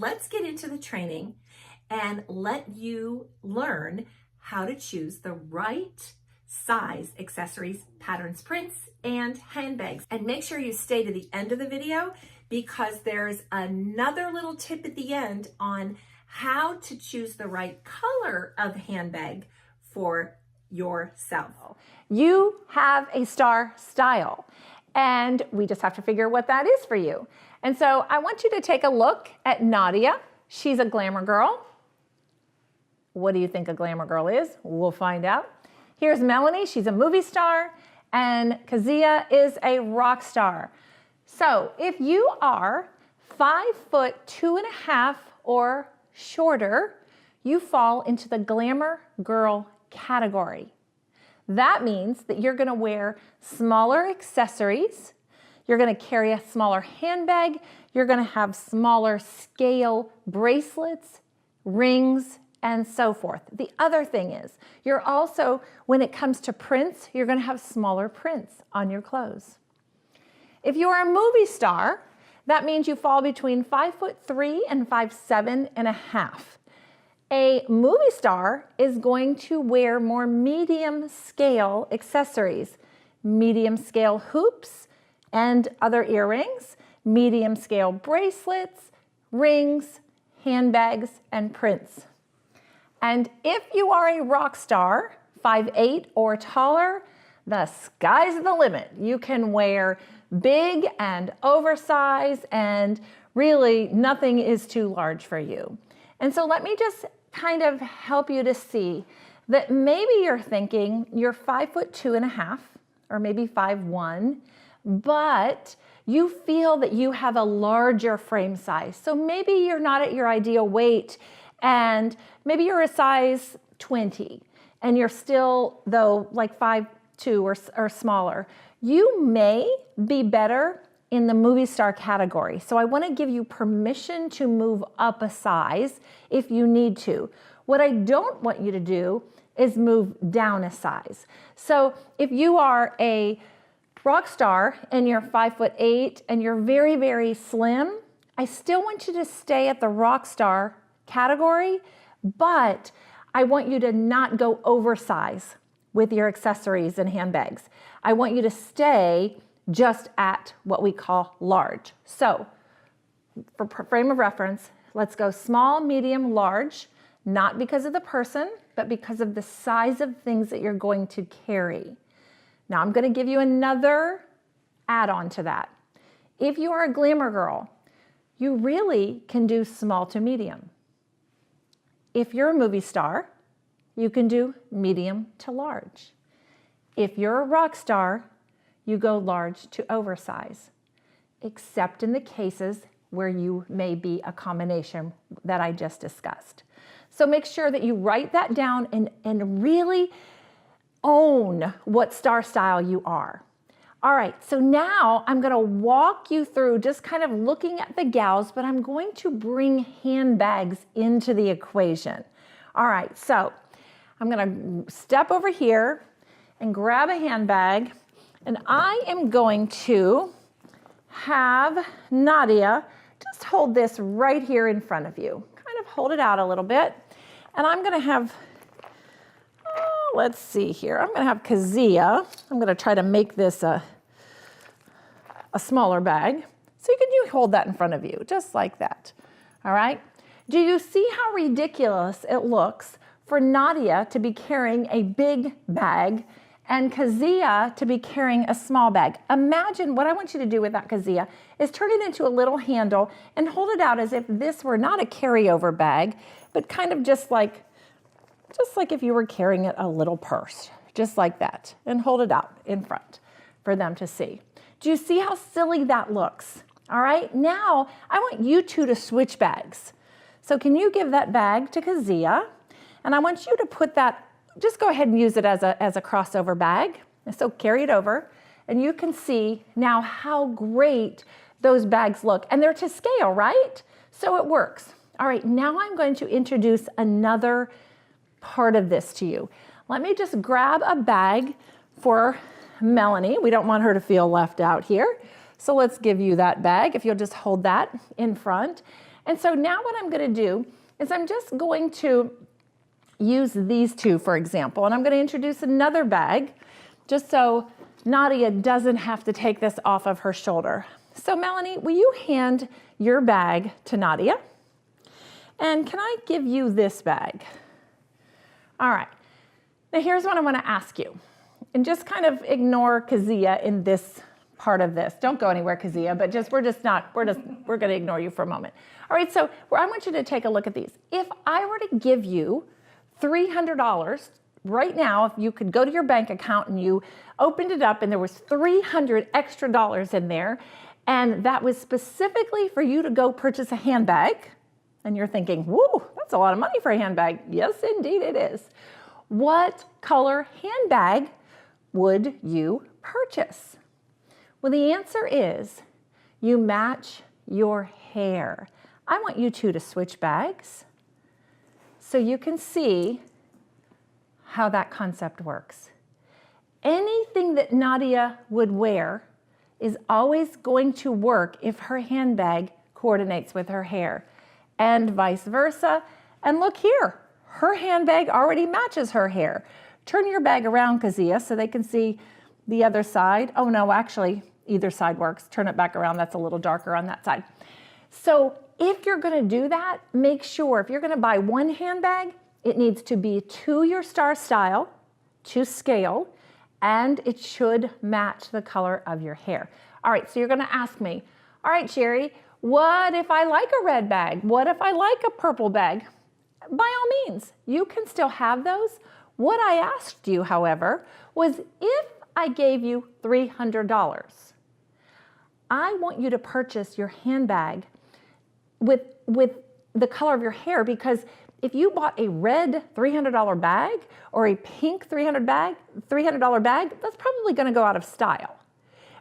let's get into the training and let you learn how to choose the right size accessories, patterns, prints, and handbags. And make sure you stay to the end of the video because there's another little tip at the end on how to choose the right color of handbag for yourself. You have a star style, and we just have to figure what that is for you. And so I want you to take a look at Nadia. She's a glamour girl. What do you think a glamour girl is? We'll find out. Here's Melanie, she's a movie star, and Kazia is a rock star. So if you are 5'2.5" or shorter, you fall into the glamour girl category. That means that you're gonna wear smaller accessories, you're gonna carry a smaller handbag, you're gonna have smaller scale bracelets, rings, and so forth. The other thing is, you're also, when it comes to prints, you're gonna have smaller prints on your clothes. If you are a movie star, that means you fall between 5'3" and 5'7.5". A movie star is going to wear more medium scale accessories, medium scale hoops and other earrings, medium scale bracelets, rings, handbags, and prints. And if you are a rock star, 5'8" or taller, the sky's the limit. You can wear big and oversized, and really nothing is too large for you. And so let me just kind of help you to see that maybe you're thinking you're 5'2.5" or maybe 5'1", but you feel that you have a larger frame size. So maybe you're not at your ideal weight, and maybe you're a size 20 and you're still, though, like 5'2" or smaller. You may be better in the movie star category. So I want to give you permission to move up a size if you need to. What I don't want you to do is move down a size. So if you are a rock star and you're 5'8" and you're very, very slim, I still want you to stay at the rock star category, but I want you to not go oversize with your accessories and handbags. I want you to stay just at what we call large. So for frame of reference, let's go small, medium, large, not because of the person, but because of the size of things that you're going to carry. Now I'm going to give you another add-on to that. If you are a glamour girl, you really can do small to medium. If you're a movie star, you can do medium to large. If you're a rock star, you go large to oversize, except in the cases where you may be a combination that I just discussed. So make sure that you write that down and really own what star style you are. All right, so now I'm gonna walk you through just kind of looking at the gals, but I'm going to bring handbags into the equation. All right, so I'm gonna step over here and grab a handbag, and I am going to have Nadia just hold this right here in front of you. Kind of hold it out a little bit, and I'm gonna have, let's see here. I'm gonna have Kazia. I'm gonna try to make this a smaller bag. So you hold that in front of you, just like that. All right? Do you see how ridiculous it looks for Nadia to be carrying a big bag and Kazia to be carrying a small bag? Imagine what I want you to do with that, Kazia, is turn it into a little handle and hold it out as if this were not a carryover bag, but kind of just like if you were carrying a little purse, just like that, and hold it out in front for them to see. Do you see how silly that looks? All right, now I want you two to switch bags. So can you give that bag to Kazia? And I want you to put that, just go ahead and use it as a crossover bag. And so carry it over, and you can see now how great those bags look. And they're to scale, right? So it works. All right, now I'm going to introduce another part of this to you. Let me just grab a bag for Melanie. We don't want her to feel left out here. So let's give you that bag, if you'll just hold that in front. And so now what I'm going to do is I'm just going to use these two, for example, and I'm going to introduce another bag just so Nadia doesn't have to take this off of her shoulder. So Melanie, will you hand your bag to Nadia? And can I give you this bag? All right. Now here's what I want to ask you. And just kind of ignore Kazia in this part of this. Don't go anywhere, Kazia, but we're going to ignore you for a moment. All right, so I want you to take a look at these. If I were to give you $300 right now, if you could go to your bank account and you opened it up and there was $300 extra in there, and that was specifically for you to go purchase a handbag, and you're thinking, whoa, that's a lot of money for a handbag. Yes, indeed it is. What color handbag would you purchase? Well, the answer is you match your hair. I want you two to switch bags so you can see how that concept works. Anything that Nadia would wear is always going to work if her handbag coordinates with her hair, and vice versa. And look here, her handbag already matches her hair. Turn your bag around, Kazia, so they can see the other side. Oh no, actually, either side works. Turn it back around, that's a little darker on that side. So if you're gonna do that, make sure if you're gonna buy one handbag, it needs to be to your star style, to scale, and it should match the color of your hair. All right, so you're gonna ask me, all right, Shari, what if I like a red bag? What if I like a purple bag? By all means, you can still have those. What I asked you, however, was if I gave you $300, I want you to purchase your handbag with the color of your hair, because if you bought a red $300 bag or a pink $300 bag, that's probably going to go out of style,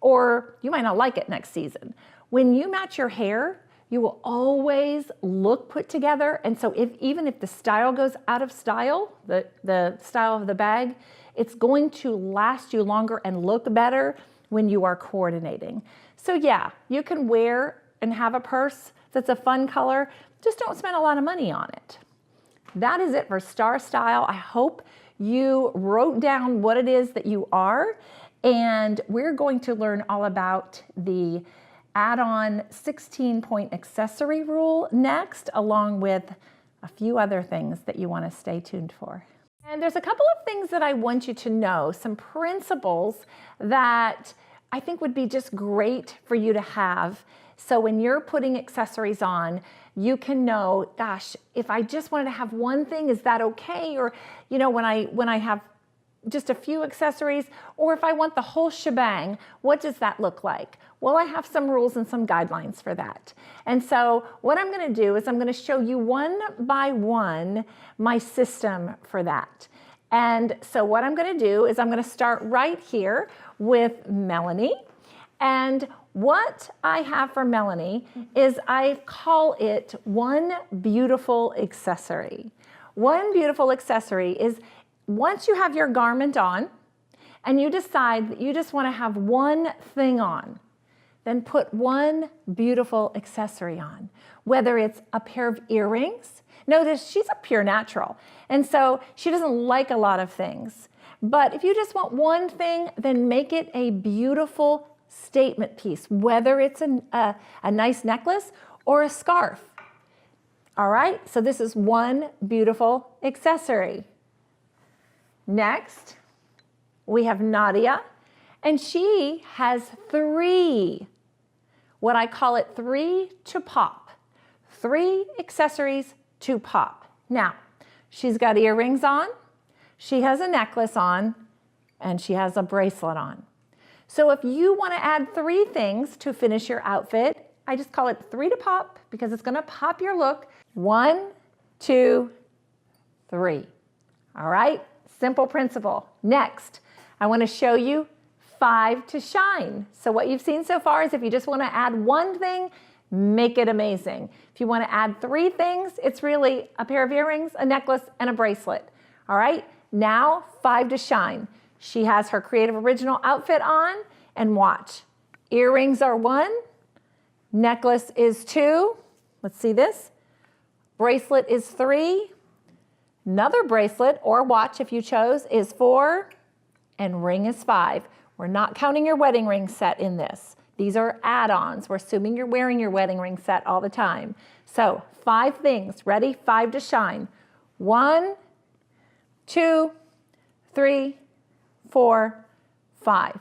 or you might not like it next season. When you match your hair, you will always look put together. And so even if the style goes out of style, the style of the bag, it's going to last you longer and look better when you are coordinating. So yeah, you can wear and have a purse that's a fun color, just don't spend a lot of money on it. That is it for Star Style. I hope you wrote down what it is that you are, and we're going to learn all about the add-on 16-point accessory rule next, along with a few other things that you want to stay tuned for. And there's a couple of things that I want you to know, some principles that I think would be just great for you to have. So when you're putting accessories on, you can know, gosh, if I just wanted to have one thing, is that okay? Or, you know, when I have just a few accessories, or if I want the whole shebang, what does that look like? Well, I have some rules and some guidelines for that. And so what I'm going to do is I'm going to show you one by one my system for that. And so what I'm going to do is I'm going to start right here with Melanie. And what I have for Melanie is I call it one beautiful accessory. One beautiful accessory is once you have your garment on and you decide that you just want to have one thing on, then put one beautiful accessory on, whether it's a pair of earrings. Notice she's a pure natural, and so she doesn't like a lot of things. But if you just want one thing, then make it a beautiful statement piece, whether it's a nice necklace or a scarf. All right, so this is one beautiful accessory. Next, we have Nadia, and she has three, what I call it 3 to pop. 3 accessories to pop. Now, she's got earrings on, she has a necklace on, and she has a bracelet on. So if you want to add 3 things to finish your outfit, I just call it 3 to pop because it's going to pop your look. 1, 2, 3. All right, simple principle. Next, I want to show you 5 to shine. So what you've seen so far is if you just want to add one thing, make it amazing. If you want to add 3 things, it's really a pair of earrings, a necklace, and a bracelet. All right, now 5 to shine. She has her creative original outfit on, and watch. Earrings are 1, necklace is 2. Let's see this. Bracelet is 3. Another bracelet or watch, if you chose, is 4. And ring is 5. We're not counting your wedding ring set in this. These are add-ons. We're assuming you're wearing your wedding ring set all the time. So 5 things. Ready? 5 to shine. 1, 2, 3, 4, 5.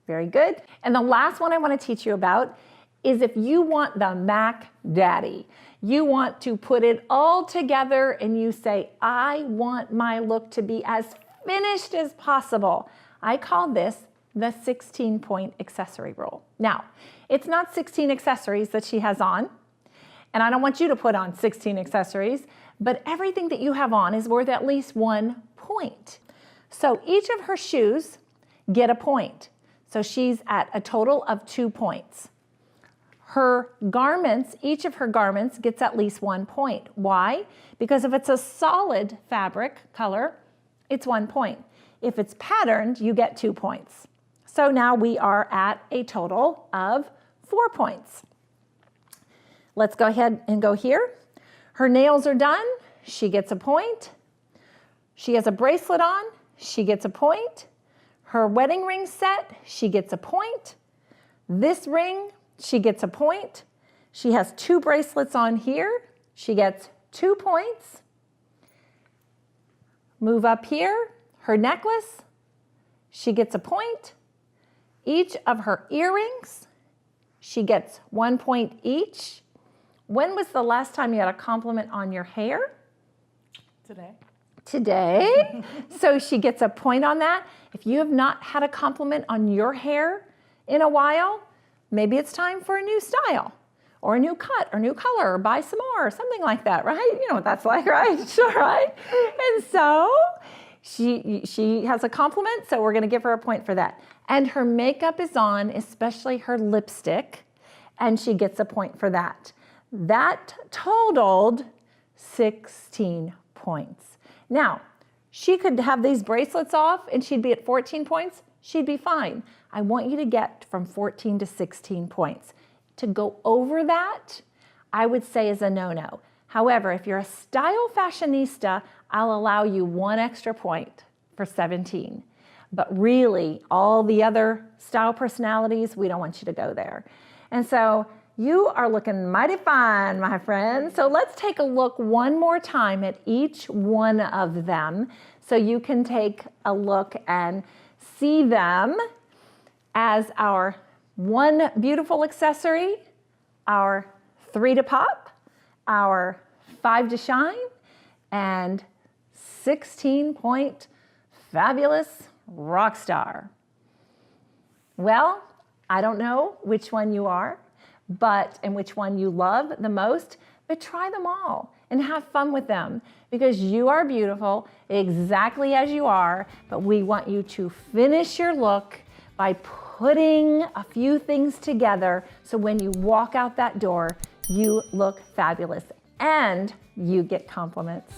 Very good. And the last one I want to teach you about is if you want the Mac Daddy. You want to put it all together and you say, I want my look to be as finished as possible. I call this the 16-point accessory rule. Now, it's not 16 accessories that she has on, and I don't want you to put on 16 accessories, but everything that you have on is worth at least 1 point. So each of her shoes get a point. So she's at a total of 2 points. Her garments, each of her garments gets at least 1 point. Why? Because if it's a solid fabric color, it's 1 point. If it's patterned, you get 2 points. So now we are at a total of 4 points. Let's go ahead and go here. Her nails are done. She gets a point. She has a bracelet on. She gets a point. Her wedding ring set, she gets a point. This ring, she gets a point. She has 2 bracelets on here. She gets 2 points. Move up here. Her necklace, she gets a point. Each of her earrings, she gets 1 point each. When was the last time you had a compliment on your hair? Today. So she gets a point on that. If you have not had a compliment on your hair in a while, maybe it's time for a new style or a new cut or new color or buy some more or something like that, right? You know what that's like, right? Sure, right? And so she has a compliment, so we're going to give her a point for that. And her makeup is on, especially her lipstick, and she gets a point for that. That totaled 16 points. Now, she could have these bracelets off and she'd be at 14 points. She'd be fine. I want you to get from 14 to 16 points. To go over that, I would say is a no-no. However, if you're a style fashionista, I'll allow you 1 extra point for 17. But really, all the other style personalities, we don't want you to go there. And so you are looking mighty fine, my friend. So let's take a look one more time at each one of them so you can take a look and see them as our 1 beautiful accessory, our 3 to pop, our 5 to shine, and 16-point fabulous rock star. Well, I don't know which one you are, and which one you love the most, but try them all and have fun with them because you are beautiful exactly as you are, but we want you to finish your look by putting a few things together so when you walk out that door, you look fabulous and you get compliments.